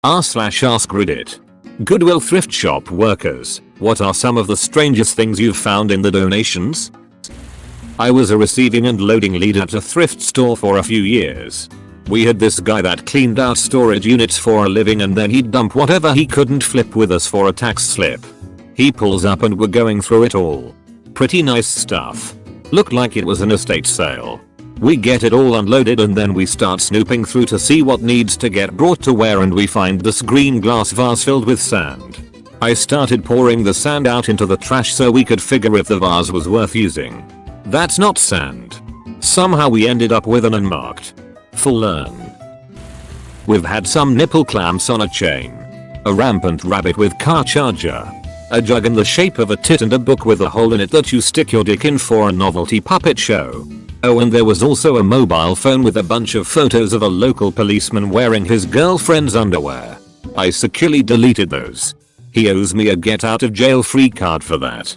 r/AskReddit. Goodwill thrift shop workers, what are some of the strangest things you've found in the donations? I was a receiving and loading lead at a thrift store for a few years. We had this guy that cleaned out storage units for a living, and then he'd dump whatever he couldn't flip with us for a tax slip. He pulls up and we're going through it all. Pretty nice stuff. Looked like it was an estate sale. We get it all unloaded and then we start snooping through to see what needs to get brought to where, and we find this green glass vase filled with sand. I started pouring the sand out into the trash so we could figure if the vase was worth using. That's not sand. Somehow we ended up with an unmarked full urn. We've had some nipple clamps on a chain, a rampant rabbit with car charger, a jug in the shape of a tit, and a book with a hole in it that you stick your dick in for a novelty puppet show. Oh, and there was also a mobile phone with a bunch of photos of a local policeman wearing his girlfriend's underwear. I securely deleted those. He owes me a get out of jail free card for that.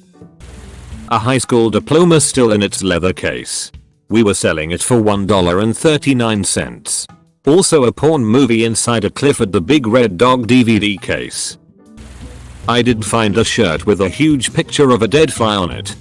A high school diploma still in its leather case. We were selling it for $1.39. Also a porn movie inside a Clifford the Big Red Dog DVD case. I did find a shirt with a huge picture of a dead fly on it.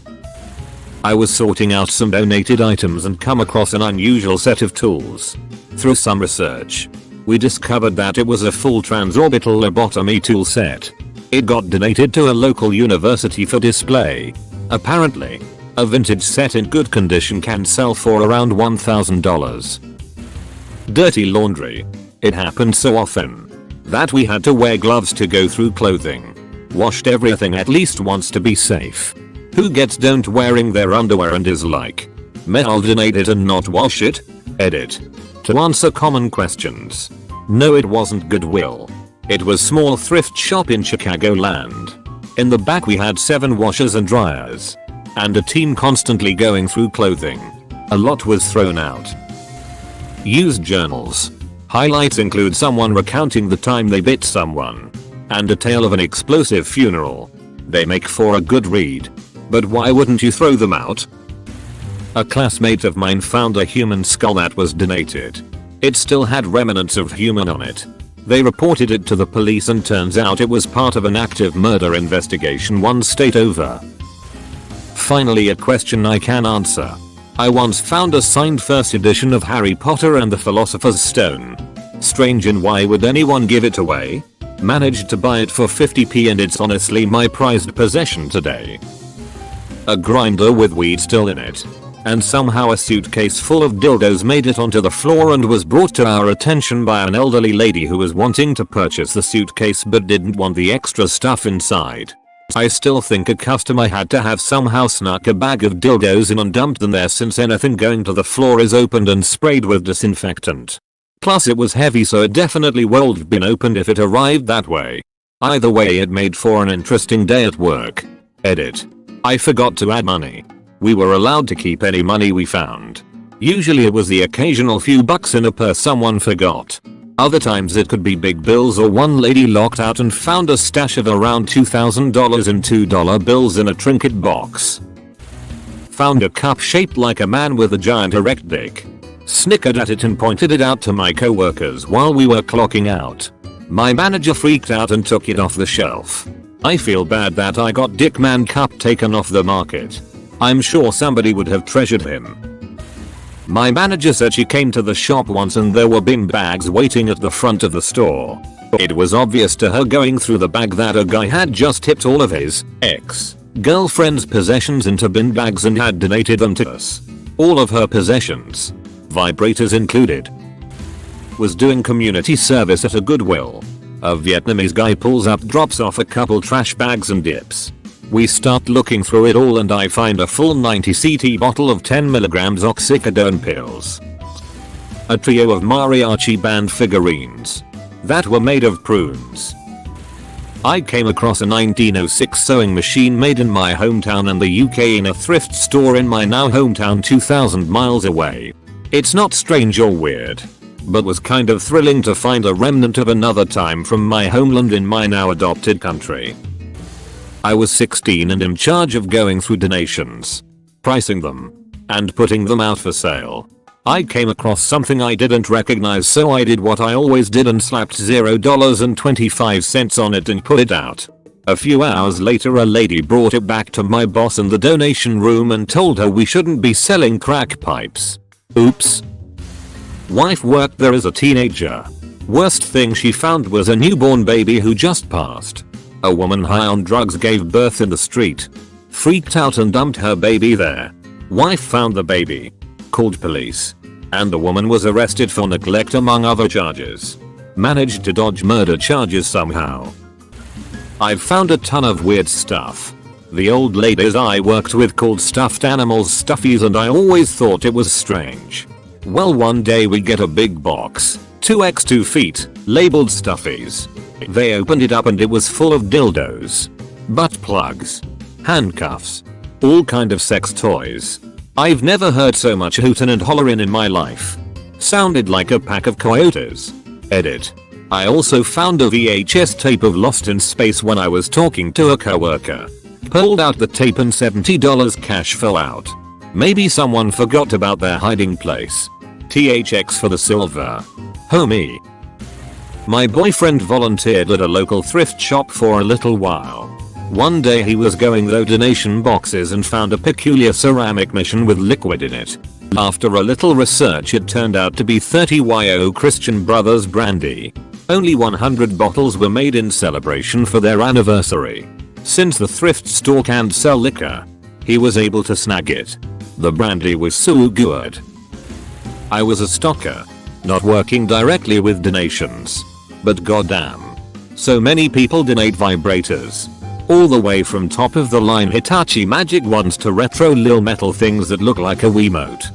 I was sorting out some donated items and come across an unusual set of tools. Through some research, we discovered that it was a full transorbital lobotomy tool set. It got donated to a local university for display. Apparently, a vintage set in good condition can sell for around $1,000. Dirty laundry. It happened so often that we had to wear gloves to go through clothing. Washed everything at least once to be safe. Who gets don't wearing their underwear and is like, "May I'll donate it and not wash it?" Edit. To answer common questions. No, it wasn't Goodwill. It was small thrift shop in Chicagoland. In the back we had 7 washers and dryers. And a team constantly going through clothing. A lot was thrown out. Used journals. Highlights include someone recounting the time they bit someone. And a tale of an explosive funeral. They make for a good read. But why wouldn't you throw them out? A classmate of mine found a human skull that was donated. It still had remnants of human on it. They reported it to the police and turns out it was part of an active murder investigation 1 state over. Finally, a question I can answer. I once found a signed first edition of Harry Potter and the Philosopher's Stone. Strange, and why would anyone give it away? Managed to buy it for 50p and it's honestly my prized possession today. A grinder with weed still in it. And somehow a suitcase full of dildos made it onto the floor and was brought to our attention by an elderly lady who was wanting to purchase the suitcase but didn't want the extra stuff inside. I still think a customer had to have somehow snuck a bag of dildos in and dumped them there, since anything going to the floor is opened and sprayed with disinfectant. Plus it was heavy, so it definitely would have been opened if it arrived that way. Either way, it made for an interesting day at work. Edit. I forgot to add money. We were allowed to keep any money we found. Usually it was the occasional few bucks in a purse someone forgot. Other times it could be big bills, or one lady locked out and found a stash of around $2,000 in $2 bills in a trinket box. Found a cup shaped like a man with a giant erect dick. Snickered at it and pointed it out to my coworkers while we were clocking out. My manager freaked out and took it off the shelf. I feel bad that I got Dick Man Cup taken off the market. I'm sure somebody would have treasured him. My manager said she came to the shop once and there were bin bags waiting at the front of the store. It was obvious to her going through the bag that a guy had just tipped all of his ex-girlfriend's possessions into bin bags and had donated them to us. All of her possessions, vibrators included. Was doing community service at a Goodwill. A Vietnamese guy pulls up, drops off a couple trash bags and dips. We start looking through it all and I find a full 90cc bottle of 10mg oxycodone pills. A trio of mariachi band figurines that were made of prunes. I came across a 1906 sewing machine made in my hometown and the UK in a thrift store in my now hometown 2,000 miles away. It's not strange or weird, but was kind of thrilling to find a remnant of another time from my homeland in my now adopted country. I was 16 and in charge of going through donations, pricing them, and putting them out for sale. I came across something I didn't recognize, so I did what I always did and slapped $0.25 on it and put it out. A few hours later a lady brought it back to my boss in the donation room and told her we shouldn't be selling crack pipes. Oops. Wife worked there as a teenager. Worst thing she found was a newborn baby who just passed. A woman high on drugs gave birth in the street. Freaked out and dumped her baby there. Wife found the baby. Called police. And the woman was arrested for neglect among other charges. Managed to dodge murder charges somehow. I've found a ton of weird stuff. The old ladies I worked with called stuffed animals stuffies and I always thought it was strange. Well, one day we get a big box, 2x 2 feet, labeled stuffies. They opened it up and it was full of dildos, butt plugs, handcuffs, all kind of sex toys. I've never heard so much hootin' and hollerin' in my life. Sounded like a pack of coyotes. Edit. I also found a VHS tape of Lost in Space when I was talking to a coworker. Pulled out the tape and $70 cash fell out. Maybe someone forgot about their hiding place. THX for the silver. Homie. My boyfriend volunteered at a local thrift shop for a little while. One day he was going through donation boxes and found a peculiar ceramic mission with liquid in it. After a little research it turned out to be 30YO Christian Brothers brandy. Only 100 bottles were made in celebration for their anniversary. Since the thrift store can't sell liquor, he was able to snag it. The brandy was so good. I was a stocker, not working directly with donations. But goddamn. So many people donate vibrators. All the way from top of the line Hitachi magic ones to retro lil metal things that look like a Wiimote.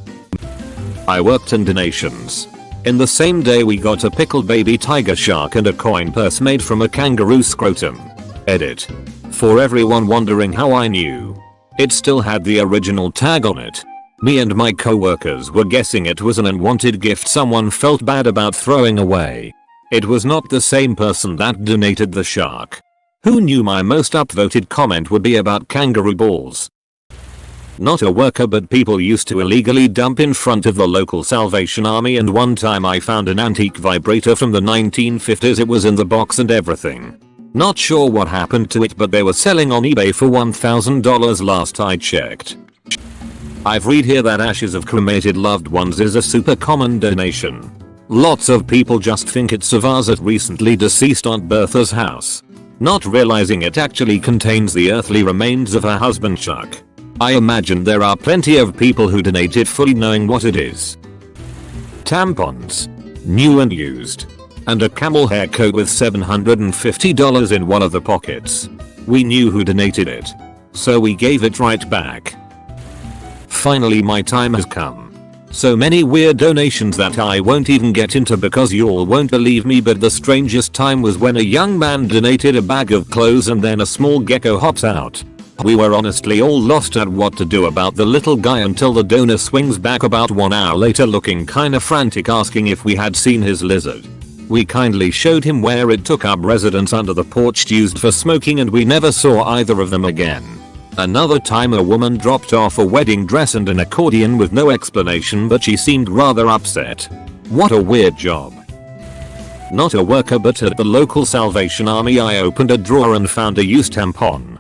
I worked in donations. In the same day we got a pickled baby tiger shark and a coin purse made from a kangaroo scrotum. Edit. For everyone wondering how I knew. It still had the original tag on it. Me and my coworkers were guessing it was an unwanted gift someone felt bad about throwing away. It was not the same person that donated the shark. Who knew my most upvoted comment would be about kangaroo balls? Not a worker, but people used to illegally dump in front of the local Salvation Army, and one time I found an antique vibrator from the 1950s. It was in the box and everything. Not sure what happened to it, but they were selling on eBay for $1,000 last I checked. I've read here that ashes of cremated loved ones is a super common donation. Lots of people just think it's a vase at recently deceased Aunt Bertha's house, not realizing it actually contains the earthly remains of her husband Chuck. I imagine there are plenty of people who donate it fully knowing what it is. Tampons. New and used. And a camel hair coat with $750 in one of the pockets. We knew who donated it, so we gave it right back. Finally my time has come. So many weird donations that I won't even get into because y'all won't believe me, but the strangest time was when a young man donated a bag of clothes and then a small gecko hops out. We were honestly all lost at what to do about the little guy until the donor swings back about 1 hour later looking kinda frantic, asking if we had seen his lizard. We kindly showed him where it took up residence under the porch used for smoking, and we never saw either of them again. Another time a woman dropped off a wedding dress and an accordion with no explanation, but she seemed rather upset. What a weird job. Not a worker, but at the local Salvation Army I opened a drawer and found a used tampon.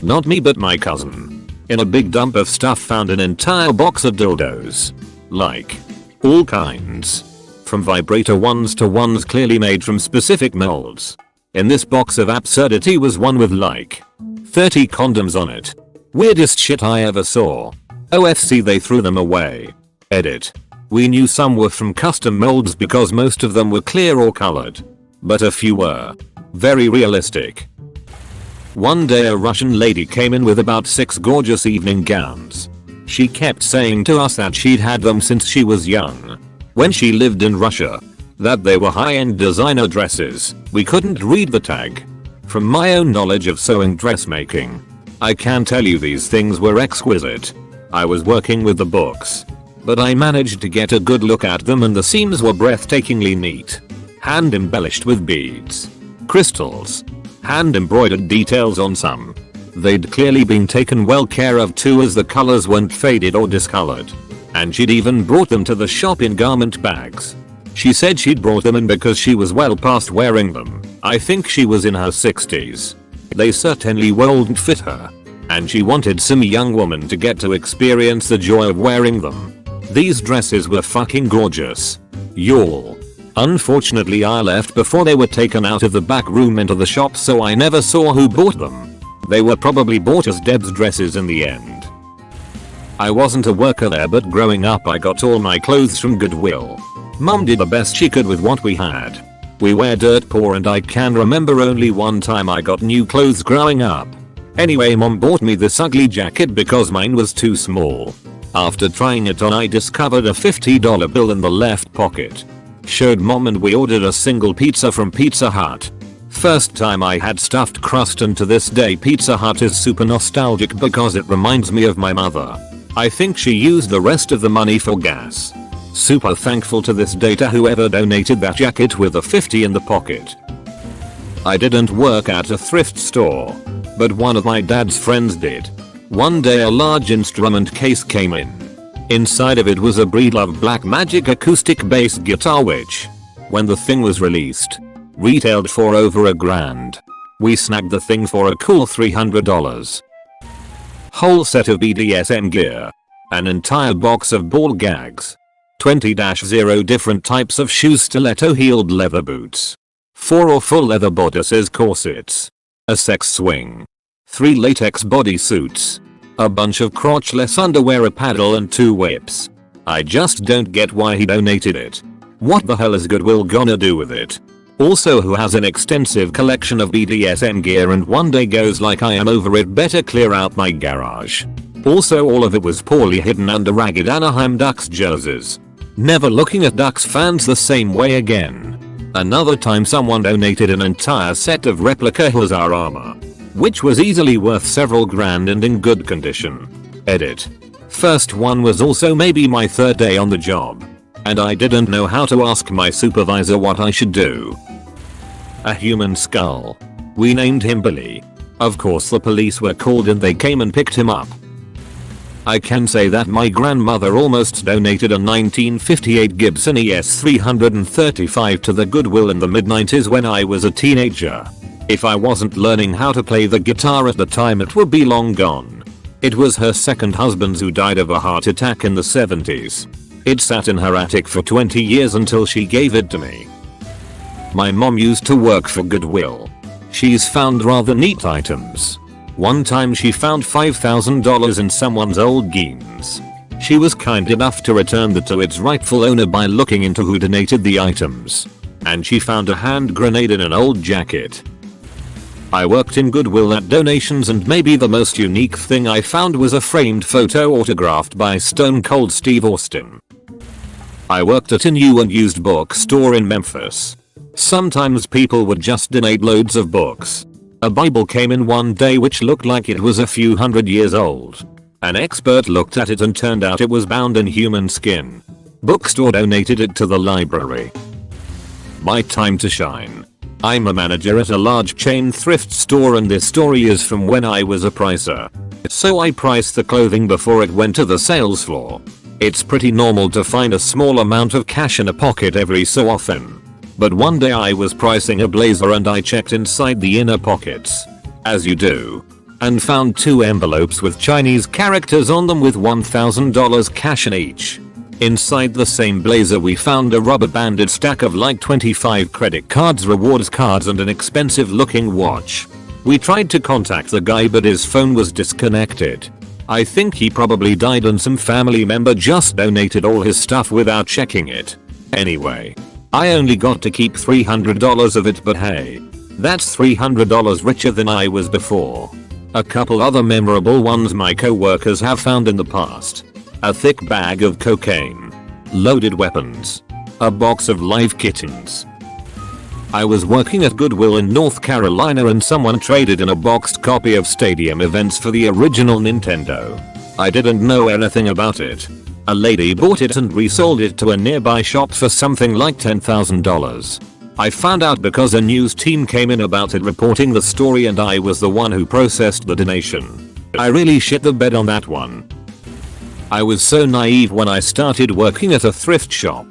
Not me, but my cousin. In a big dump of stuff found an entire box of dildos. Like, all kinds. From vibrator ones to ones clearly made from specific molds. In this box of absurdity was one with like 30 condoms on it. Weirdest shit I ever saw. OFC, they threw them away. Edit. We knew some were from custom molds because most of them were clear or colored. But a few were very realistic. One day a Russian lady came in with about 6 gorgeous evening gowns. She kept saying to us that she'd had them since she was young, when she lived in Russia. That they were high-end designer dresses. We couldn't read the tag. From my own knowledge of sewing dressmaking, I can tell you these things were exquisite. I was working with the books, but I managed to get a good look at them and the seams were breathtakingly neat. Hand embellished with beads, crystals, hand embroidered details on some. They'd clearly been taken well care of too, as the colors weren't faded or discolored. and she'd even brought them to the shop in garment bags. She said she'd brought them in because she was well past wearing them. I think she was in her 60s. They certainly wouldn't fit her, and she wanted some young woman to get to experience the joy of wearing them. These dresses were fucking gorgeous. Y'all. Unfortunately I left before they were taken out of the back room into the shop, so I never saw who bought them. They were probably bought as Deb's dresses in the end. I wasn't a worker there, but growing up I got all my clothes from Goodwill. Mum did the best she could with what we had. We were dirt poor, and I can remember only one time I got new clothes growing up. Anyway, Mom bought me this ugly jacket because mine was too small. After trying it on, I discovered a $50 bill in the left pocket. Showed Mom and we ordered a single pizza from Pizza Hut. First time I had stuffed crust, and to this day Pizza Hut is super nostalgic because it reminds me of my mother. I think she used the rest of the money for gas. Super thankful to this day to whoever donated that jacket with a 50 in the pocket. I didn't work at a thrift store, but one of my dad's friends did. One day a large instrument case came in. Inside of it was a Breedlove Black Magic acoustic bass guitar, which, when the thing was released, retailed for over $1,000. We snagged the thing for a cool $300. Whole set of BDSM gear. An entire box of ball gags. 20-0 different types of shoes, stiletto-heeled leather boots. 4 or full leather bodices, corsets. A sex swing. 3 latex bodysuits. A bunch of crotchless underwear, a paddle, and 2 whips. I just don't get why he donated it. What the hell is Goodwill gonna do with it? Also, who has an extensive collection of BDSM gear and one day goes like, I am over it, better clear out my garage. Also, all of it was poorly hidden under ragged Anaheim Ducks jerseys. Never looking at Ducks fans the same way again. Another time someone donated an entire set of replica Hussar armor, which was easily worth several grand and in good condition. Edit. First one was also maybe my 3rd day on the job, and I didn't know how to ask my supervisor what I should do. A human skull. We named him Billy. Of course the police were called and they came and picked him up. I can say that my grandmother almost donated a 1958 Gibson ES 335 to the Goodwill in the mid-90s when I was a teenager. If I wasn't learning how to play the guitar at the time, it would be long gone. It was her second husband who died of a heart attack in the 70s. It sat in her attic for 20 years until she gave it to me. My mom used to work for Goodwill. She's found rather neat items. One time she found $5,000 in someone's old jeans. She was kind enough to return them to its rightful owner by looking into who donated the items. And she found a hand grenade in an old jacket. I worked in Goodwill at donations, and maybe the most unique thing I found was a framed photo autographed by Stone Cold Steve Austin. I worked at a new and used bookstore in Memphis. Sometimes people would just donate loads of books. A Bible came in one day which looked like it was a few hundred years old. An expert looked at it and turned out it was bound in human skin. Bookstore donated it to the library. My time to shine. I'm a manager at a large chain thrift store, and this story is from when I was a pricer. So I priced the clothing before it went to the sales floor. It's pretty normal to find a small amount of cash in a pocket every so often. But one day I was pricing a blazer and I checked inside the inner pockets, as you do, and found 2 envelopes with Chinese characters on them with $1,000 cash in each. Inside the same blazer we found a rubber banded stack of like 25 credit cards, rewards cards, and an expensive looking watch. We tried to contact the guy but his phone was disconnected. I think he probably died and some family member just donated all his stuff without checking it. Anyway, I only got to keep $300 of it, but hey, that's $300 richer than I was before. A couple other memorable ones my co-workers have found in the past. A thick bag of cocaine. Loaded weapons. A box of live kittens. I was working at Goodwill in North Carolina and someone traded in a boxed copy of Stadium Events for the original Nintendo. I didn't know anything about it. A lady bought it and resold it to a nearby shop for something like $10,000. I found out because a news team came in about it reporting the story, and I was the one who processed the donation. I really shit the bed on that one. I was so naive when I started working at a thrift shop,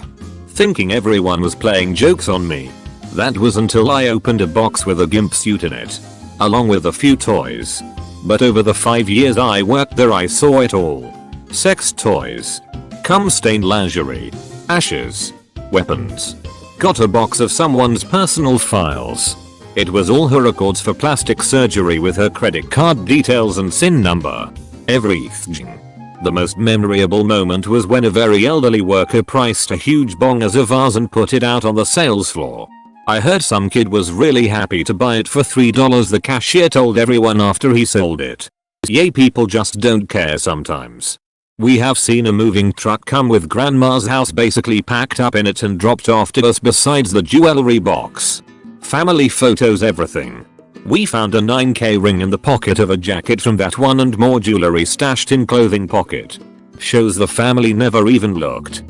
thinking everyone was playing jokes on me. That was until I opened a box with a gimp suit in it, along with a few toys. But over the 5 years I worked there I saw it all. Sex toys, cum-stained lingerie, ashes, weapons. Got a box of someone's personal files. It was all her records for plastic surgery with her credit card details and SIN number. Everything. The most memorable moment was when a very elderly worker priced a huge bong as a vase and put it out on the sales floor. I heard some kid was really happy to buy it for $3, the cashier told everyone after he sold it. Yay, people just don't care sometimes. We have seen a moving truck come with grandma's house basically packed up in it and dropped off to us besides the jewelry box. Family photos, everything. We found a 9K ring in the pocket of a jacket from that one and more jewelry stashed in clothing pocket. Shows the family never even looked.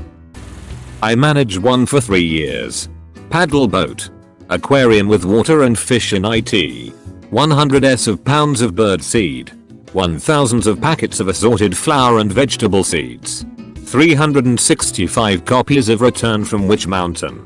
I managed one for 3 years. Paddle boat. Aquarium with water and fish in it. 100s of pounds of bird seed. 1000s of packets of assorted flower and vegetable seeds. 365 copies of Return from Witch Mountain.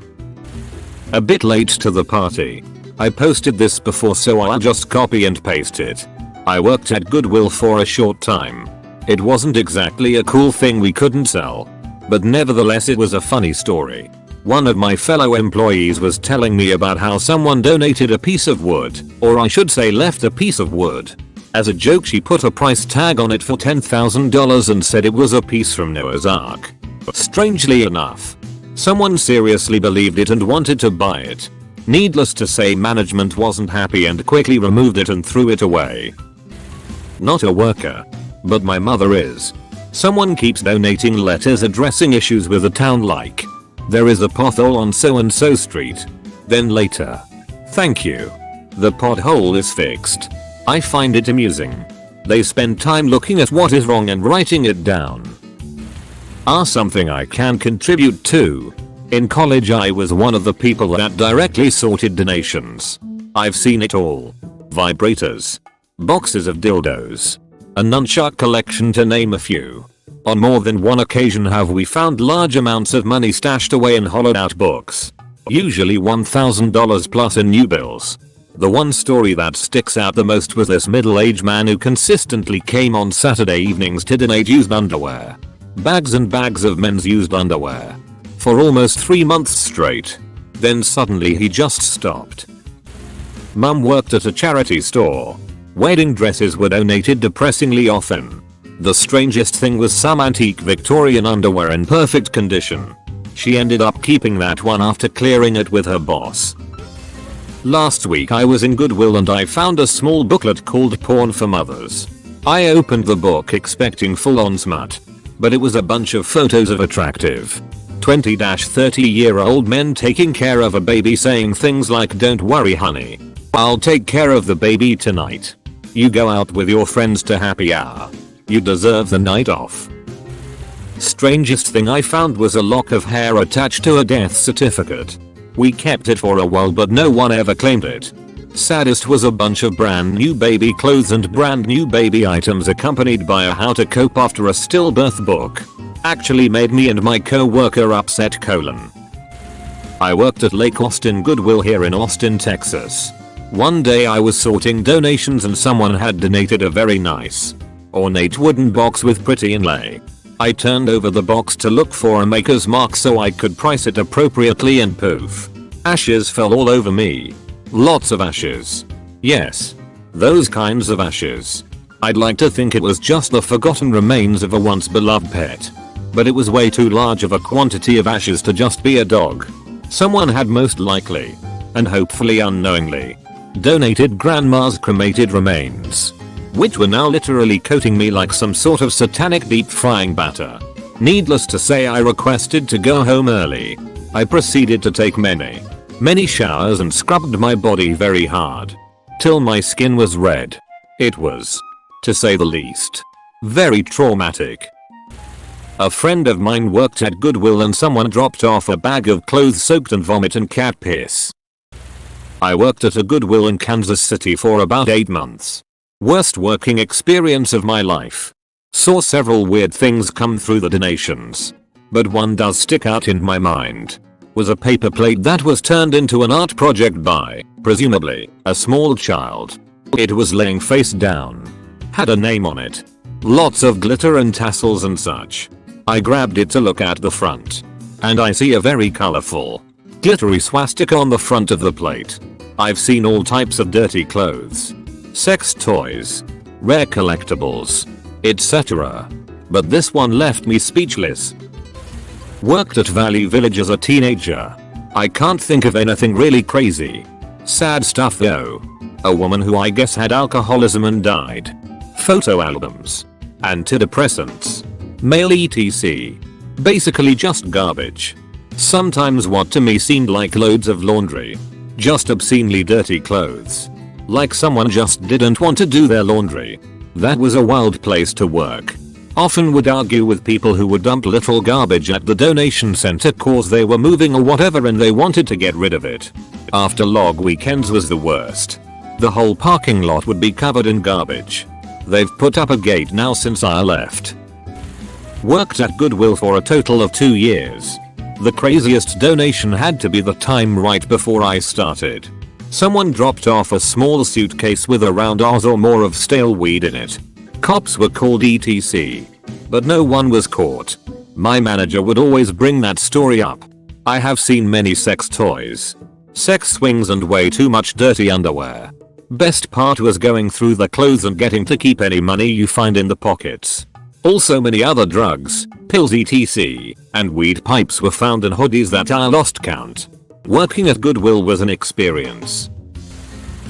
A bit late to the party. I posted this before so I'll just copy and paste it. I worked at Goodwill for a short time. It wasn't exactly a cool thing we couldn't sell, but nevertheless it was a funny story. One of my fellow employees was telling me about how someone donated a piece of wood, or I should say left a piece of wood. As a joke she put a price tag on it for $10,000 and said it was a piece from Noah's Ark. Strangely enough, someone seriously believed it and wanted to buy it. Needless to say, management wasn't happy and quickly removed it and threw it away. Not a worker, but my mother is. Someone keeps donating letters addressing issues with the town like, there is a pothole on so and so street. Then later, thank you. The pothole is fixed. I find it amusing. They spend time looking at what is wrong and writing it down. Something I can contribute to. In college I was one of the people that directly sorted donations. I've seen it all. Vibrators. Boxes of dildos. A nunchuck collection to name a few. On more than one occasion have we found large amounts of money stashed away in hollowed out books. Usually $1,000 plus in new bills. The one story that sticks out the most was this middle-aged man who consistently came on Saturday evenings to donate used underwear. Bags and bags of men's used underwear. For almost 3 months straight. Then suddenly he just stopped. Mum worked at a charity store. Wedding dresses were donated depressingly often. The strangest thing was some antique Victorian underwear in perfect condition. She ended up keeping that one after clearing it with her boss. Last week I was in Goodwill and I found a small booklet called Porn for Mothers. I opened the book expecting full-on smut, but it was a bunch of photos of attractive 20-30-year-old men taking care of a baby saying things like, "Don't worry honey, I'll take care of the baby tonight. You go out with your friends to happy hour. You deserve the night off." Strangest thing I found was a lock of hair attached to a death certificate. We kept it for a while but no one ever claimed it. Saddest was a bunch of brand new baby clothes and brand new baby items accompanied by a how to cope after a stillbirth book. Actually made me and my co-worker upset. I worked at Lake Austin Goodwill here in Austin, Texas. One day I was sorting donations and someone had donated a very nice, ornate wooden box with pretty inlay. I turned over the box to look for a maker's mark so I could price it appropriately and poof. Ashes fell all over me. Lots of ashes. Yes. Those kinds of ashes. I'd like to think it was just the forgotten remains of a once beloved pet. But it was way too large of a quantity of ashes to just be a dog. Someone had most likely, and hopefully unknowingly, donated grandma's cremated remains, which were now literally coating me like some sort of satanic deep frying batter. Needless to say, I requested to go home early. I proceeded to take many showers and scrubbed my body very hard, till my skin was red. It was, to say the least, very traumatic. A friend of mine worked at Goodwill and someone dropped off a bag of clothes soaked in vomit and cat piss. I worked at a Goodwill in Kansas City for about 8 months. Worst working experience of my life. Saw several weird things come through the donations, but one does stick out in my mind. Was a paper plate that was turned into an art project by, presumably, a small child. It was laying face down. Had a name on it. Lots of glitter and tassels and such. I grabbed it to look at the front. And I see a very colorful, glittery swastika on the front of the plate. I've seen all types of dirty clothes, sex toys, rare collectibles, etc. But this one left me speechless. Worked at Valley Village as a teenager. I can't think of anything really crazy. Sad stuff though. A woman who I guess had alcoholism and died. Photo albums. Antidepressants. Mail etc. Basically just garbage. Sometimes what to me seemed like loads of laundry. Just obscenely dirty clothes. Like someone just didn't want to do their laundry. That was a wild place to work. Often would argue with people who would dump little garbage at the donation center cause they were moving or whatever and they wanted to get rid of it. After log weekends was the worst. The whole parking lot would be covered in garbage. They've put up a gate now since I left. Worked at Goodwill for a total of 2 years. The craziest donation had to be the time right before I started. Someone dropped off a small suitcase with around Oz or more of stale weed in it. Cops were called etc. But no one was caught. My manager would always bring that story up. I have seen many sex toys, sex swings and way too much dirty underwear. Best part was going through the clothes and getting to keep any money you find in the pockets. Also many other drugs, pills etc. and weed pipes were found in hoodies that I lost count. Working at Goodwill was an experience.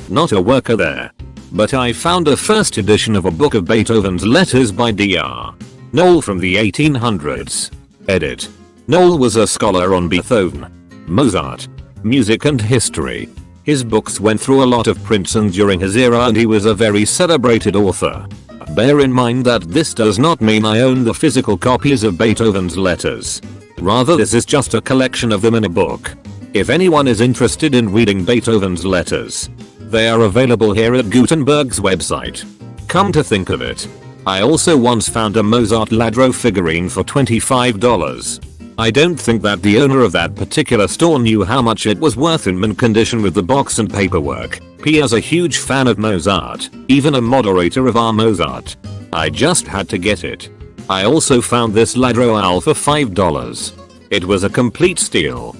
Not a worker there. But I found a first edition of a book of Beethoven's letters by Dr. Noel from the 1800s. Edit. Noel was a scholar on Beethoven, Mozart, music and history. His books went through a lot of prints and during his era and he was a very celebrated author. Bear in mind that this does not mean I own the physical copies of Beethoven's letters. Rather this is just a collection of them in a book. If anyone is interested in reading Beethoven's letters, they are available here at Gutenberg's website. Come to think of it, I also once found a Mozart Ladro figurine for $25. I don't think that the owner of that particular store knew how much it was worth in mint condition with the box and paperwork. P.S. a huge fan of Mozart, even a moderator of our Mozart. I just had to get it. I also found this Ladro owl for $5. It was a complete steal.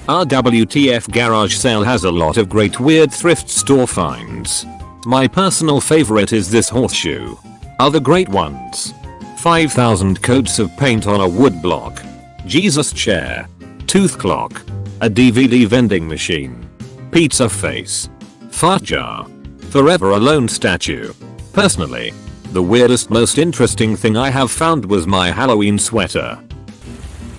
Our WTF garage sale has a lot of great weird thrift store finds. My personal favorite is this horseshoe. Other great ones: 5,000 coats of paint on a wood block, Jesus chair, tooth clock, a DVD vending machine, pizza face, fart jar, forever alone statue. Personally, the weirdest most interesting thing I have found was my Halloween sweater.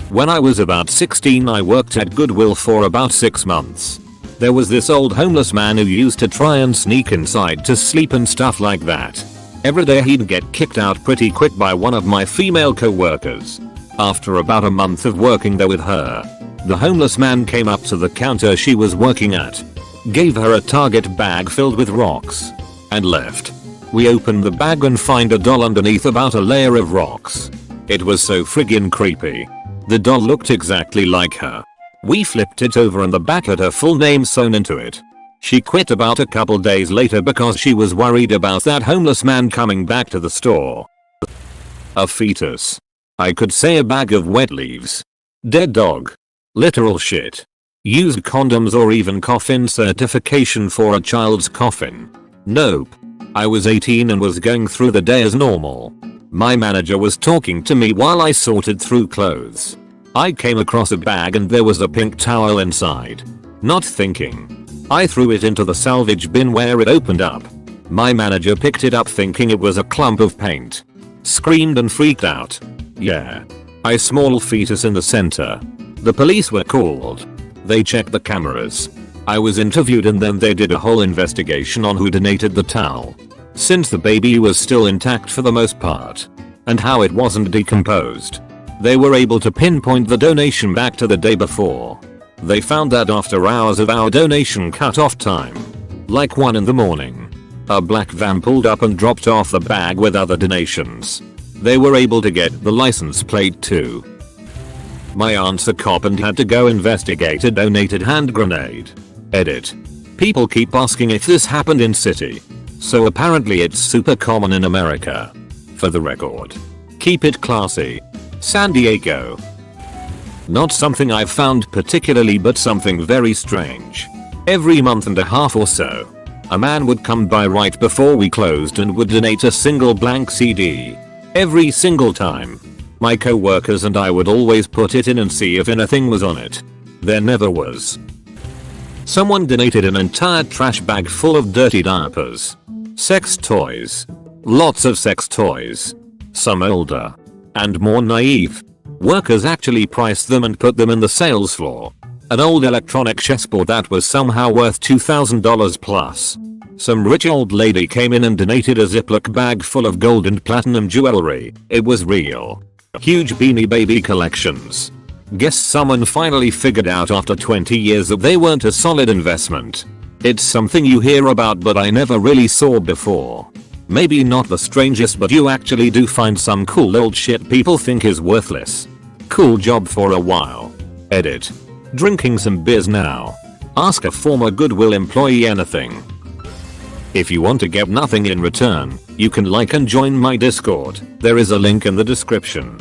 When I was about 16 I worked at Goodwill for about 6 months. There was this old homeless man who used to try and sneak inside to sleep and stuff like that. Every day he'd get kicked out pretty quick by one of my female co-workers. After about a month of working there with her, the homeless man came up to the counter she was working at, gave her a Target bag filled with rocks, and left. We opened the bag and find a doll underneath about a layer of rocks. It was so friggin' creepy. The doll looked exactly like her. We flipped it over and the back had her full name sewn into it. She quit about a couple days later because she was worried about that homeless man coming back to the store. A fetus. I could say a bag of wet leaves. Dead dog. Literal shit. Used condoms or even coffin certification for a child's coffin. Nope. I was 18 and was going through the day as normal. My manager was talking to me while I sorted through clothes. I came across a bag and there was a pink towel inside. Not thinking, I threw it into the salvage bin where it opened up. My manager picked it up thinking it was a clump of paint. Screamed and freaked out. Yeah. I small fetus in the center. The police were called. They checked the cameras. I was interviewed and then they did a whole investigation on who donated the towel. Since the baby was still intact for the most part, and how it wasn't decomposed, they were able to pinpoint the donation back to the day before. They found that after hours of our donation cut-off time, like 1 in the morning, A black van pulled up and dropped off the bag with other donations. They were able to get the license plate too. My aunt's a cop and had to go investigate a donated hand grenade. Edit. People keep asking if this happened in city. So apparently it's super common in America. For the record. Keep it classy. San Diego. Not something I've found particularly, but something very strange. Every month and a half or so, a man would come by right before we closed and would donate a single blank CD. Every single time. My co-workers and I would always put it in and see if anything was on it. There never was. Someone donated an entire trash bag full of dirty diapers. Sex toys. Lots of sex toys. Some older. And more naive. Workers actually priced them and put them in the sales floor. An old electronic chessboard that was somehow worth $2,000 plus. Some rich old lady came in and donated a Ziploc bag full of gold and platinum jewelry. It was real. Huge Beanie Baby collections. Guess someone finally figured out after 20 years that they weren't a solid investment. It's something you hear about but I never really saw before. Maybe not the strangest, but you actually do find some cool old shit people think is worthless. Cool job for a while. Edit. Drinking some beers now. Ask a former Goodwill employee anything. If you want to get nothing in return, you can like and join my Discord. There is a link in the description.